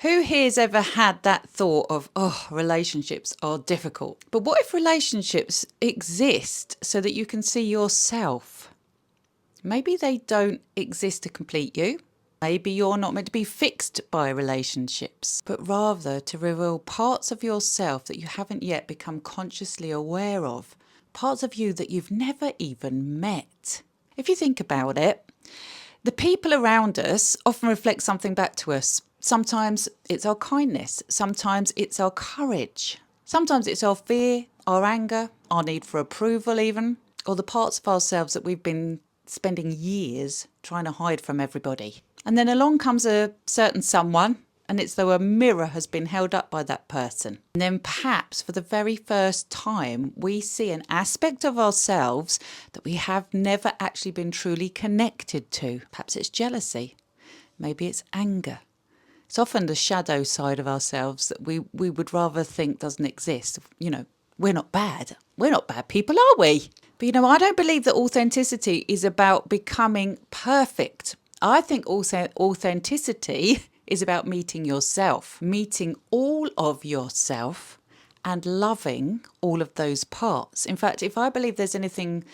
Who here's ever had that thought of, oh, relationships are difficult? But what if relationships exist so that you can see yourself? Maybe they don't exist to complete you. Maybe you're not meant to be fixed by relationships, but rather to reveal parts of yourself that you haven't yet become consciously aware of, parts of you that you've never even met. If you think about it, the people around us often reflect something back to us. Sometimes it's our kindness, sometimes it's our courage, sometimes it's our fear, our anger, our need for approval even, or the parts of ourselves that we've been spending years trying to hide from everybody. And then along comes a certain someone, and it's though a mirror has been held up by that person. And then perhaps for the very first time, we see an aspect of ourselves that we have never actually been truly connected to. Perhaps it's jealousy, maybe it's anger. It's often the shadow side of ourselves that we would rather think doesn't exist. You know, we're not bad. We're not bad people, are we? But you know, I don't believe that authenticity is about becoming perfect. I think also authenticity is about meeting yourself, meeting all of yourself and loving all of those parts. In fact, if I believe there's anything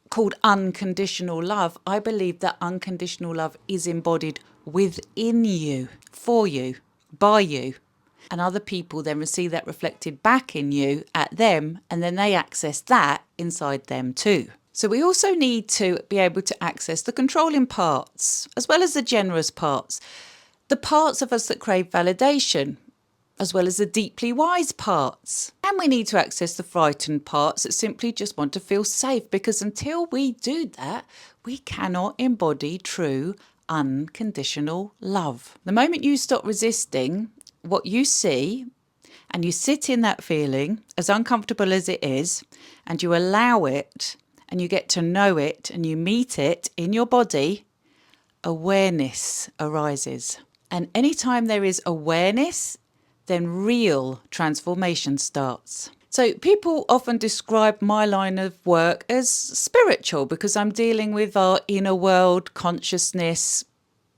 called unconditional love, I believe that unconditional love is embodied within you, for you, by you. And other people then receive that reflected back in you at them, and then they access that inside them too. So we also need to be able to access the controlling parts, as well as the generous parts, the parts of us that crave validation, as well as the deeply wise parts. And we need to access the frightened parts that simply just want to feel safe, because until we do that, we cannot embody true unconditional love. The moment you stop resisting what you see and you sit in that feeling, as uncomfortable as it is, and you allow it and you get to know it and you meet it in your body, awareness arises. And anytime there is awareness, then real transformation starts. So people often describe my line of work as spiritual because I'm dealing with our inner world, consciousness,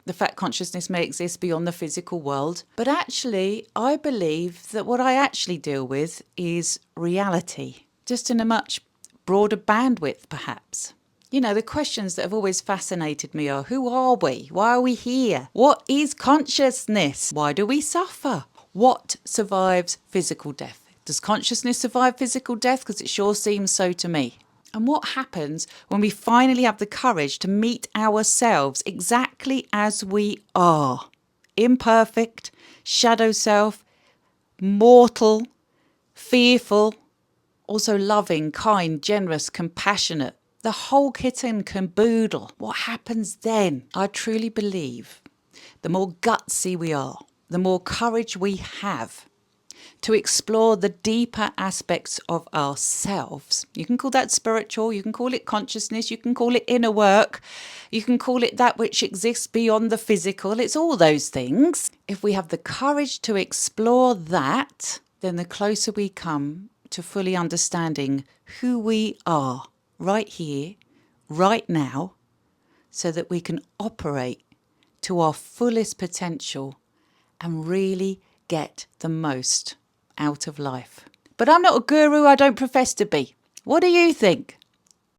the fact consciousness may exist beyond the physical world. But actually, I believe that what I actually deal with is reality, just in a much broader bandwidth, perhaps. You know, the questions that have always fascinated me are, who are we? Why are we here? What is consciousness? Why do we suffer? What survives physical death? Does consciousness survive physical death? Because it sure seems so to me. And what happens when we finally have the courage to meet ourselves exactly as we are? Imperfect, shadow self, mortal, fearful, also loving, kind, generous, compassionate. The whole kit and caboodle. What happens then? I truly believe the more gutsy we are, the more courage we have to explore the deeper aspects of ourselves. You can call that spiritual, you can call it consciousness, you can call it inner work, you can call it that which exists beyond the physical. It's all those things. If we have the courage to explore that, then the closer we come to fully understanding who we are right here, right now, so that we can operate to our fullest potential and really get the most out of life. But I'm not a guru, I don't profess to be. What do you think?